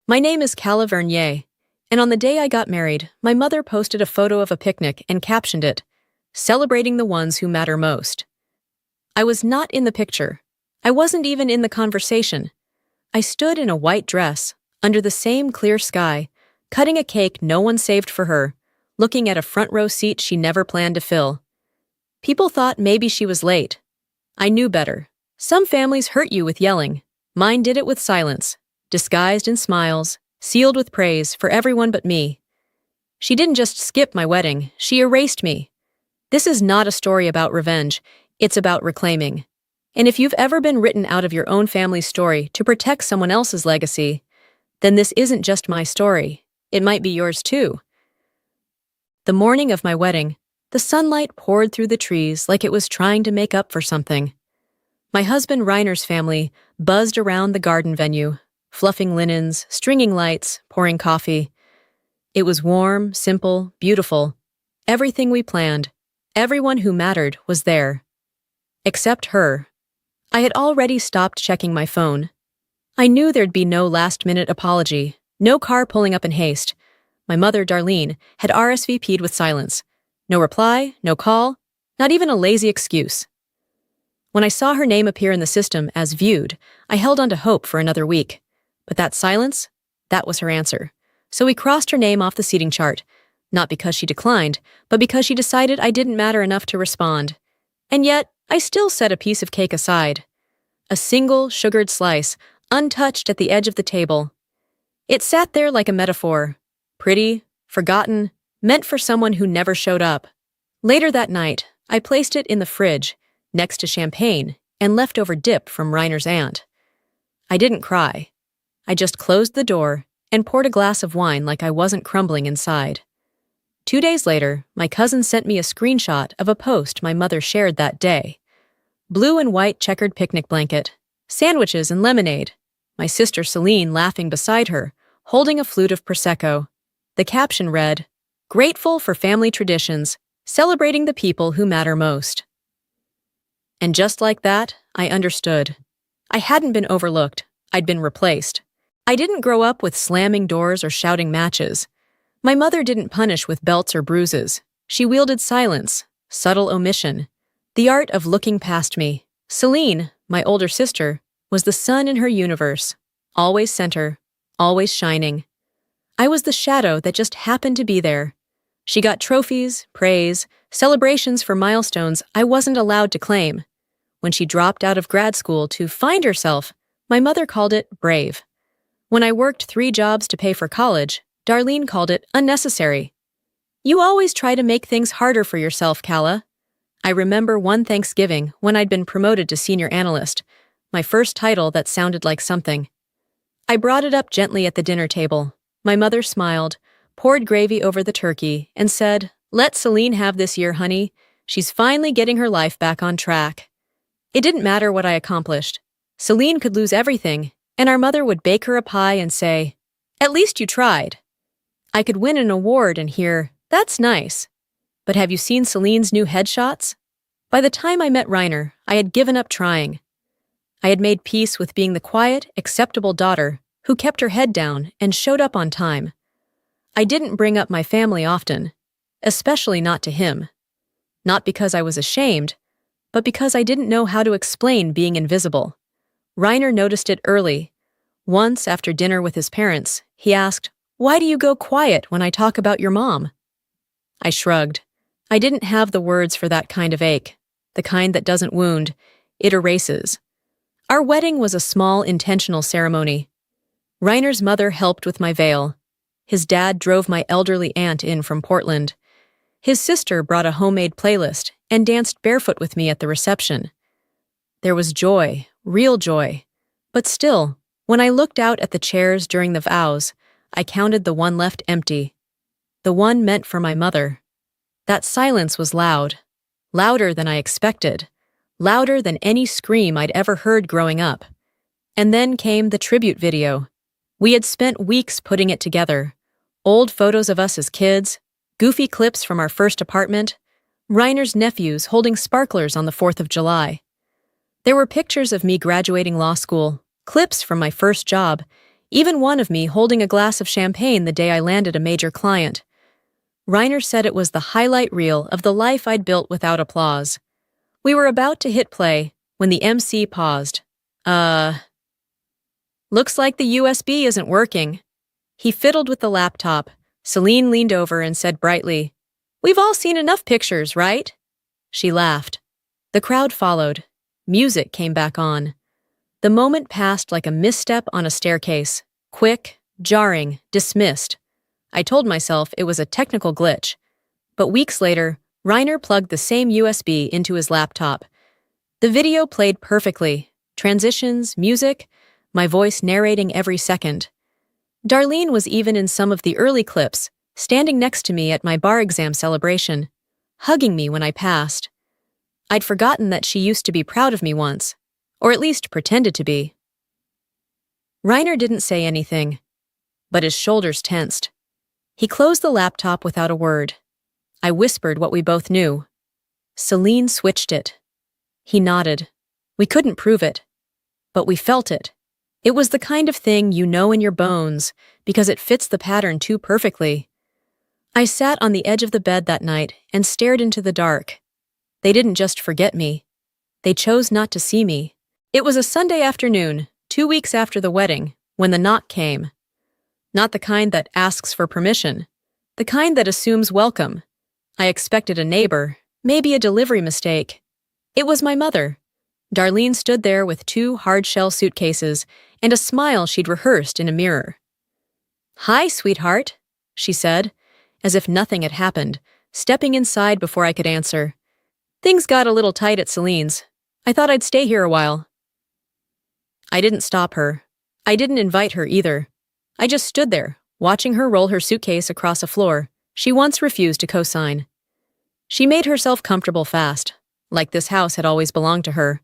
My name is Calla Vernier, and on the day I got married, my mother posted a photo of a picnic and captioned it, "Celebrating the ones who matter most." I was not in the picture. I wasn't even in the conversation. I stood in a white dress, under the same clear sky, cutting a cake no one saved for her, looking at a front row seat she never planned to fill. People thought maybe she was late. I knew better. Some families hurt you with yelling. Mine did it with silence, disguised in smiles, sealed with praise for everyone but me. She didn't just skip my wedding, she erased me. This is not a story about revenge, it's about reclaiming. And if you've ever been written out of your own family's story to protect someone else's legacy, then this isn't just my story, it might be yours too. The morning of my wedding, the sunlight poured through the trees like it was trying to make up for something. My husband Reiner's family buzzed around the garden venue, fluffing linens, stringing lights, pouring coffee. It was warm, simple, beautiful. Everything we planned, everyone who mattered was there. Except her. I had already stopped checking my phone. I knew there'd be no last-minute apology, no car pulling up in haste. My mother, Darlene, had RSVP'd with silence. No reply, no call, not even a lazy excuse. When I saw her name appear in the system as viewed, I held on to hope for another week. But that silence, that was her answer. So we crossed her name off the seating chart, not because she declined, but because she decided I didn't matter enough to respond. And yet, I still set a piece of cake aside. A single sugared slice, untouched at the edge of the table. It sat there like a metaphor. Pretty, forgotten, meant for someone who never showed up. Later that night, I placed it in the fridge, next to champagne and leftover dip from Reiner's aunt. I didn't cry. I just closed the door and poured a glass of wine like I wasn't crumbling inside. 2 days later, my cousin sent me a screenshot of a post my mother shared that day. Blue and white checkered picnic blanket, sandwiches and lemonade. My sister Celine laughing beside her, holding a flute of Prosecco. The caption read, "Grateful for family traditions, celebrating the people who matter most." And just like that, I understood. I hadn't been overlooked, I'd been replaced. I didn't grow up with slamming doors or shouting matches. My mother didn't punish with belts or bruises. She wielded silence, subtle omission, the art of looking past me. Celine, my older sister, was the sun in her universe, always center, always shining. I was the shadow that just happened to be there. She got trophies, praise, celebrations for milestones I wasn't allowed to claim. When she dropped out of grad school to find herself, my mother called it brave. When I worked 3 jobs to pay for college, Darlene called it unnecessary. You always try to make things harder for yourself, Calla. I remember one Thanksgiving when I'd been promoted to senior analyst, my first title that sounded like something. I brought it up gently at the dinner table. My mother smiled, poured gravy over the turkey, and said, "Let Celine have this year, honey. She's finally getting her life back on track." It didn't matter what I accomplished. Celine could lose everything, and our mother would bake her a pie and say, "At least you tried." I could win an award and hear, "That's nice. But have you seen Celine's new headshots?" By the time I met Reiner, I had given up trying. I had made peace with being the quiet, acceptable daughter who kept her head down and showed up on time. I didn't bring up my family often, especially not to him. Not because I was ashamed, but because I didn't know how to explain being invisible. Reiner noticed it early. Once, after dinner with his parents, he asked, "Why do you go quiet when I talk about your mom?" I shrugged. I didn't have the words for that kind of ache, the kind that doesn't wound, it erases. Our wedding was a small, intentional ceremony. Reiner's mother helped with my veil. His dad drove my elderly aunt in from Portland. His sister brought a homemade playlist and danced barefoot with me at the reception. There was joy, real joy. But still, when I looked out at the chairs during the vows, I counted the one left empty. The one meant for my mother. That silence was loud. Louder than I expected. Louder than any scream I'd ever heard growing up. And then came the tribute video. We had spent weeks putting it together. Old photos of us as kids, goofy clips from our first apartment, Reiner's nephews holding sparklers on the 4th of July. There were pictures of me graduating law school, clips from my first job, even one of me holding a glass of champagne the day I landed a major client. Reiner said it was the highlight reel of the life I'd built without applause. We were about to hit play when the MC paused. Looks like the USB isn't working. He fiddled with the laptop. Celine leaned over and said brightly, "We've all seen enough pictures, right?" She laughed. The crowd followed. Music came back on. The moment passed like a misstep on a staircase. Quick, jarring, dismissed. I told myself it was a technical glitch. But weeks later, Reiner plugged the same USB into his laptop. The video played perfectly. Transitions, music, my voice narrating every second. Darlene was even in some of the early clips, standing next to me at my bar exam celebration, hugging me when I passed. I'd forgotten that she used to be proud of me once, or at least pretended to be. Reiner didn't say anything, but his shoulders tensed. He closed the laptop without a word. I whispered what we both knew. Celine switched it. He nodded. We couldn't prove it, but we felt it. It was the kind of thing you know in your bones because it fits the pattern too perfectly. I sat on the edge of the bed that night and stared into the dark. They didn't just forget me. They chose not to see me. It was a Sunday afternoon, 2 weeks after the wedding, when the knock came. Not the kind that asks for permission, the kind that assumes welcome. I expected a neighbor, maybe a delivery mistake. It was my mother. Darlene stood there with 2 hard-shell suitcases and a smile she'd rehearsed in a mirror. "Hi, sweetheart," she said, as if nothing had happened, stepping inside before I could answer. "Things got a little tight at Celine's. I thought I'd stay here a while." I didn't stop her. I didn't invite her either. I just stood there, watching her roll her suitcase across a floor she once refused to co-sign. She made herself comfortable fast, like this house had always belonged to her.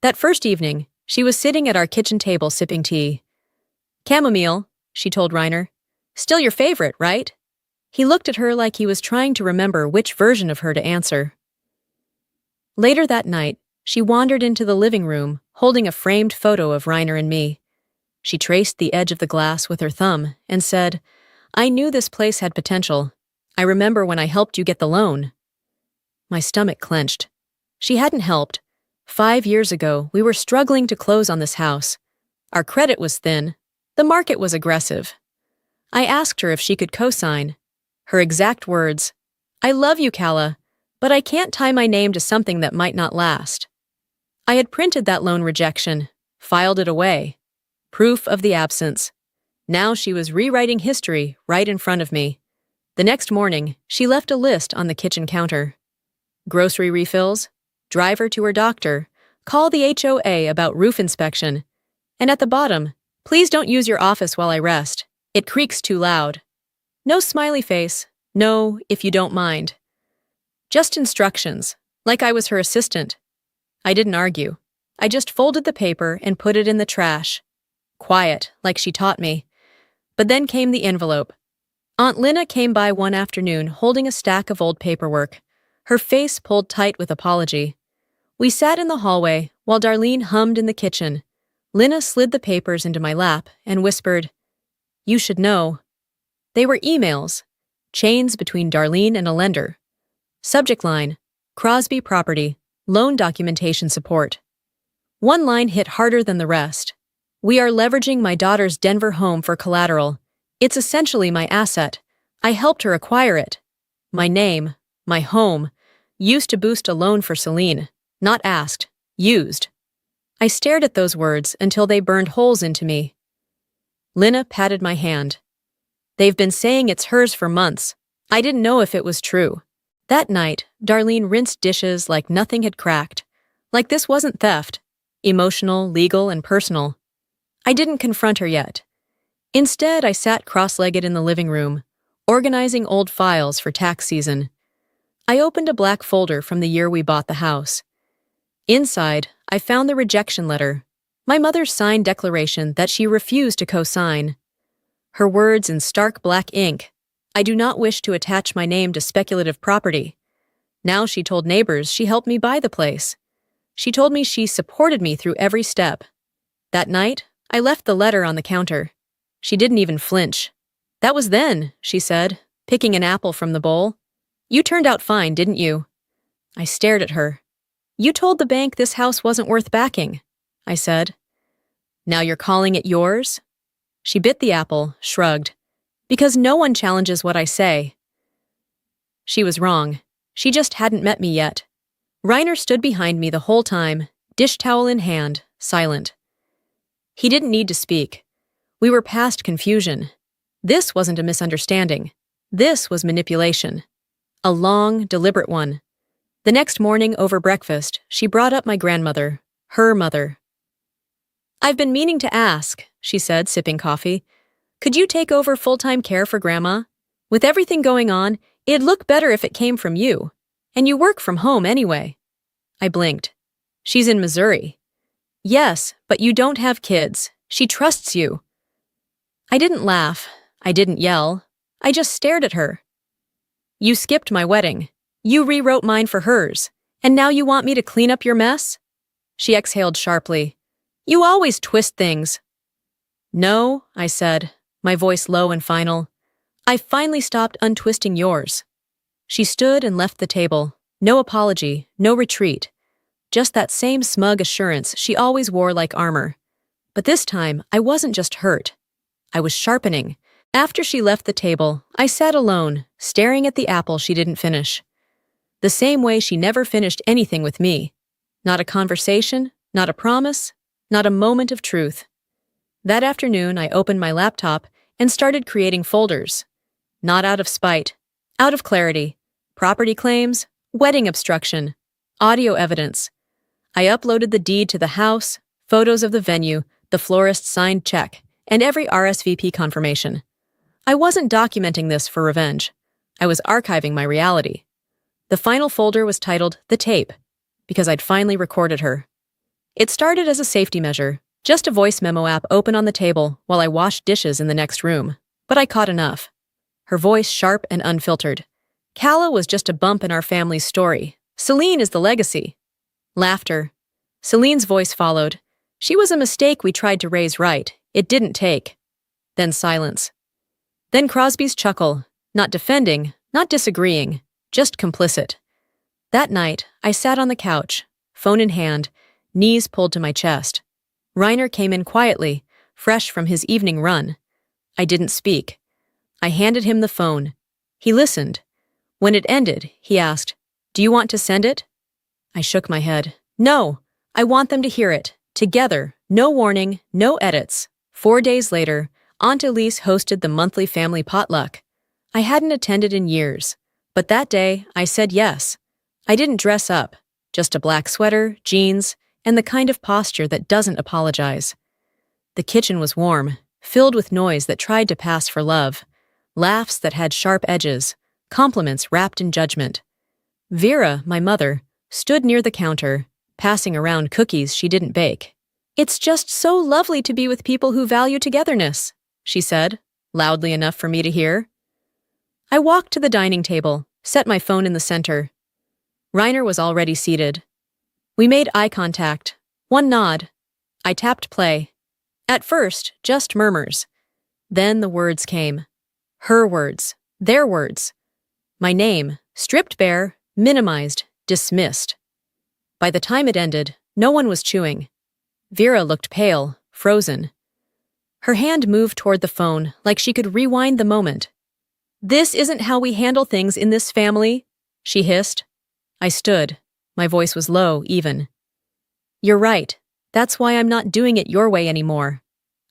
That first evening, she was sitting at our kitchen table sipping tea. "Chamomile," she told Reiner. "Still your favorite, right?" He looked at her like he was trying to remember which version of her to answer. Later that night, she wandered into the living room, holding a framed photo of Reiner and me. She traced the edge of the glass with her thumb and said, "I knew this place had potential. I remember when I helped you get the loan." My stomach clenched. She hadn't helped. 5 years ago, we were struggling to close on this house. Our credit was thin. The market was aggressive. I asked her if she could co-sign. Her exact words, "I love you, Calla, but I can't tie my name to something that might not last." I had printed that loan rejection, filed it away. Proof of the absence. Now she was rewriting history right in front of me. The next morning, she left a list on the kitchen counter. Grocery refills, driver to her doctor, call the HOA about roof inspection, and at the bottom, "Please don't use your office while I rest. It creaks too loud." No smiley face, no, "if you don't mind." Just instructions, like I was her assistant. I didn't argue. I just folded the paper and put it in the trash. Quiet, like she taught me. But then came the envelope. Aunt Lina came by one afternoon holding a stack of old paperwork, her face pulled tight with apology. We sat in the hallway while Darlene hummed in the kitchen. Lina slid the papers into my lap and whispered, "You should know." They were emails, chains between Darlene and a lender. Subject line, "Crosby Property, Loan Documentation Support." One line hit harder than the rest. "We are leveraging my daughter's Denver home for collateral. It's essentially my asset. I helped her acquire it. My name, my home, used to boost a loan for Celine. Not asked, used." I stared at those words until they burned holes into me. Lina patted my hand. "They've been saying it's hers for months. I didn't know if it was true." That night, Darlene rinsed dishes like nothing had cracked. Like this wasn't theft. Emotional, legal, and personal. I didn't confront her yet. Instead, I sat cross-legged in the living room, organizing old files for tax season. I opened a black folder from the year we bought the house. Inside, I found the rejection letter, my mother's signed declaration that she refused to co-sign. Her words in stark black ink, "I do not wish to attach my name to speculative property." Now she told neighbors she helped me buy the place. She told me she supported me through every step. That night, I left the letter on the counter. She didn't even flinch. "That was then," she said, picking an apple from the bowl. "You turned out fine, didn't you?" I stared at her. "You told the bank this house wasn't worth backing," I said. "Now you're calling it yours?" She bit the apple, shrugged. "Because no one challenges what I say." She was wrong. She just hadn't met me yet. Reiner stood behind me the whole time, dish towel in hand, silent. He didn't need to speak. We were past confusion. This wasn't a misunderstanding. This was manipulation. A long, deliberate one. The next morning over breakfast, she brought up my grandmother, her mother. "I've been meaning to ask," she said, sipping coffee. "Could you take over full-time care for Grandma? With everything going on, it'd look better if it came from you. And you work from home anyway." I blinked. "She's in Missouri." "Yes, but you don't have kids. She trusts you." I didn't laugh. I didn't yell. I just stared at her. "You skipped my wedding. You rewrote mine for hers. And now you want me to clean up your mess?" She exhaled sharply. "You always twist things." "No," I said, my voice low and final. "I finally stopped untwisting yours." She stood and left the table. No apology, no retreat. Just that same smug assurance she always wore like armor. But this time, I wasn't just hurt. I was sharpening. After she left the table, I sat alone, staring at the apple she didn't finish. The same way she never finished anything with me. Not a conversation, not a promise, not a moment of truth. That afternoon, I opened my laptop and started creating folders. Not out of spite, out of clarity. Property claims, wedding obstruction, audio evidence. I uploaded the deed to the house, photos of the venue, the florist's signed check, and every RSVP confirmation. I wasn't documenting this for revenge. I was archiving my reality. The final folder was titled The Tape, because I'd finally recorded her. It started as a safety measure, just a voice memo app open on the table while I washed dishes in the next room. But I caught enough. Her voice sharp and unfiltered. "Calla was just a bump in our family's story. Celine is the legacy." Laughter. Celine's voice followed. "She was a mistake we tried to raise right. It didn't take." Then silence. Then Crosby's chuckle, not defending, not disagreeing, just complicit. That night, I sat on the couch, phone in hand, knees pulled to my chest. Reiner came in quietly, fresh from his evening run. I didn't speak. I handed him the phone. He listened. When it ended, he asked, "Do you want to send it?" I shook my head. "No, I want them to hear it, together, no warning, no edits." 4 days later, Aunt Elise hosted the monthly family potluck. I hadn't attended in years, but that day I said yes. I didn't dress up, just a black sweater, jeans, and the kind of posture that doesn't apologize. The kitchen was warm, filled with noise that tried to pass for love, laughs that had sharp edges, compliments wrapped in judgment. Vera, my mother, stood near the counter, passing around cookies she didn't bake. "It's just so lovely to be with people who value togetherness," she said, loudly enough for me to hear. I walked to the dining table, set my phone in the center. Reiner was already seated. We made eye contact, one nod. I tapped play. At first, just murmurs. Then the words came. Her words, their words. My name, stripped bare, minimized, dismissed. By the time it ended, no one was chewing. Vera looked pale, frozen. Her hand moved toward the phone like she could rewind the moment. "This isn't how we handle things in this family," she hissed. I stood. My voice was low, even. "You're right. That's why I'm not doing it your way anymore."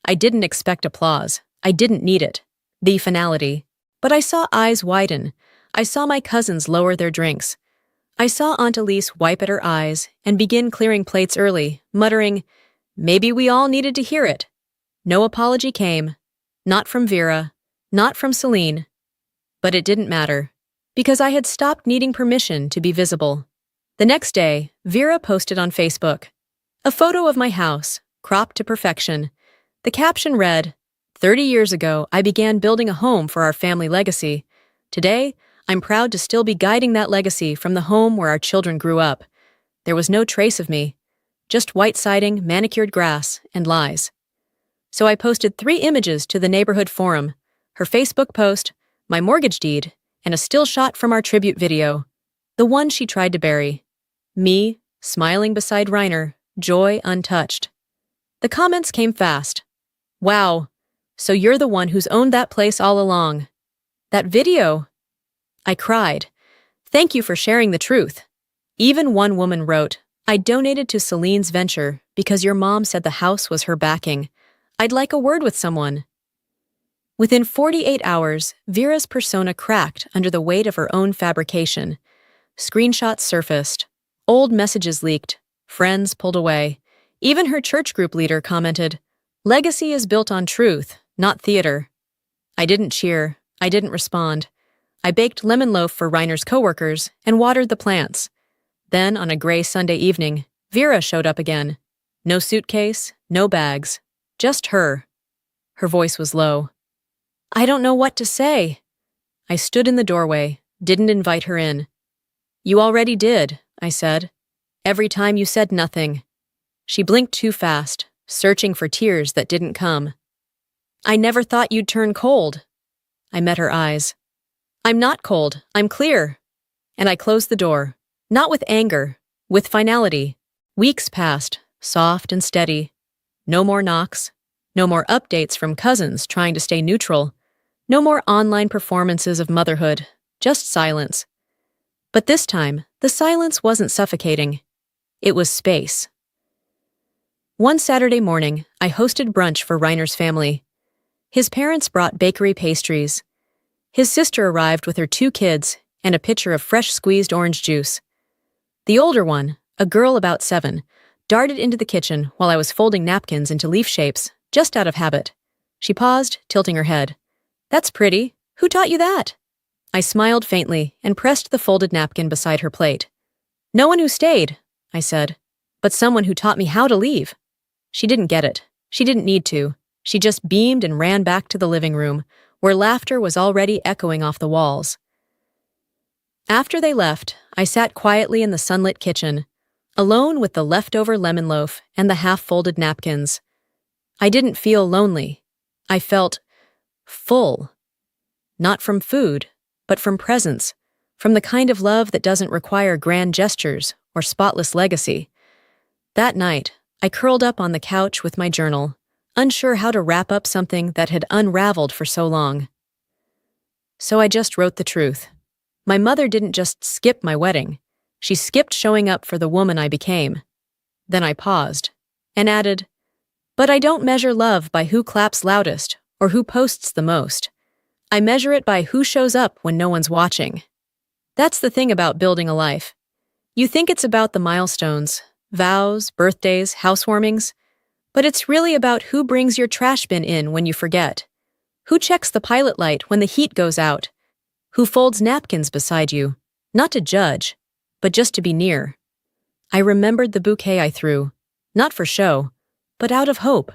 I didn't expect applause. I didn't need it. The finality. But I saw eyes widen. I saw my cousins lower their drinks. I saw Aunt Elise wipe at her eyes and begin clearing plates early, muttering, "Maybe we all needed to hear it." No apology came. Not from Vera. Not from Celine. But it didn't matter, because I had stopped needing permission to be visible. The next day, Vera posted on Facebook a photo of my house, cropped to perfection. The caption read, "30 years ago, I began building a home for our family legacy. Today, I'm proud to still be guiding that legacy from the home where our children grew up." There was no trace of me, just white siding, manicured grass, and lies. So I posted 3 images to the neighborhood forum, her Facebook post, my mortgage deed, and a still shot from our tribute video, the one she tried to bury. Me, smiling beside Reiner, joy untouched. The comments came fast. Wow, so you're the one who's owned that place all along. That video! I cried. Thank you for sharing the truth. Even one woman wrote, I donated to Celine's venture because your mom said the house was her backing. I'd like a word with someone. Within 48 hours, Vera's persona cracked under the weight of her own fabrication. Screenshots surfaced. Old messages leaked. Friends pulled away. Even her church group leader commented, Legacy is built on truth, not theater. I didn't cheer. I didn't respond. I baked lemon loaf for Reiner's coworkers and watered the plants. Then, on a gray Sunday evening, Vera showed up again. No suitcase, no bags. Just her. Her voice was low. I don't know what to say. I stood in the doorway, didn't invite her in. You already did, I said. Every time you said nothing. She blinked too fast, searching for tears that didn't come. I never thought you'd turn cold. I met her eyes. I'm not cold, I'm clear. And I closed the door, not with anger, with finality. Weeks passed, soft and steady. No more knocks, no more updates from cousins trying to stay neutral, no more online performances of motherhood, just silence. But this time, the silence wasn't suffocating. It was space. One Saturday morning, I hosted brunch for Reiner's family. His parents brought bakery pastries. His sister arrived with her 2 kids and a pitcher of fresh squeezed orange juice. The older one, a girl about 7, darted into the kitchen while I was folding napkins into leaf shapes, just out of habit. She paused, tilting her head. That's pretty. Who taught you that? I smiled faintly and pressed the folded napkin beside her plate. No one who stayed, I said, but someone who taught me how to leave. She didn't get it. She didn't need to. She just beamed and ran back to the living room, where laughter was already echoing off the walls. After they left, I sat quietly in the sunlit kitchen, alone with the leftover lemon loaf and the half-folded napkins. I didn't feel lonely. I felt full. Not from food, but from presence, from the kind of love that doesn't require grand gestures or spotless legacy. That night, I curled up on the couch with my journal, unsure how to wrap up something that had unraveled for so long. So I just wrote the truth. My mother didn't just skip my wedding. She skipped showing up for the woman I became. Then I paused and added, but I don't measure love by who claps loudest or who posts the most. I measure it by who shows up when no one's watching. That's the thing about building a life. You think it's about the milestones, vows, birthdays, housewarmings, but it's really about who brings your trash bin in when you forget, who checks the pilot light when the heat goes out, who folds napkins beside you, not to judge, but just to be near. I remembered the bouquet I threw, not for show, but out of hope.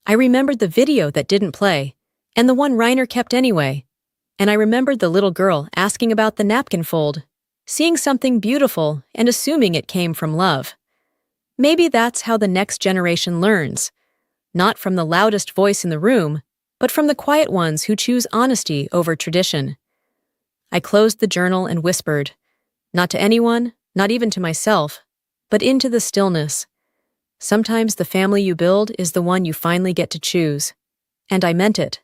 I remembered the video that didn't play, and the one Reiner kept anyway. And I remembered the little girl asking about the napkin fold, seeing something beautiful and assuming it came from love. Maybe that's how the next generation learns, not from the loudest voice in the room, but from the quiet ones who choose honesty over tradition. I closed the journal and whispered, not to anyone, not even to myself, but into the stillness. Sometimes the family you build is the one you finally get to choose. And I meant it.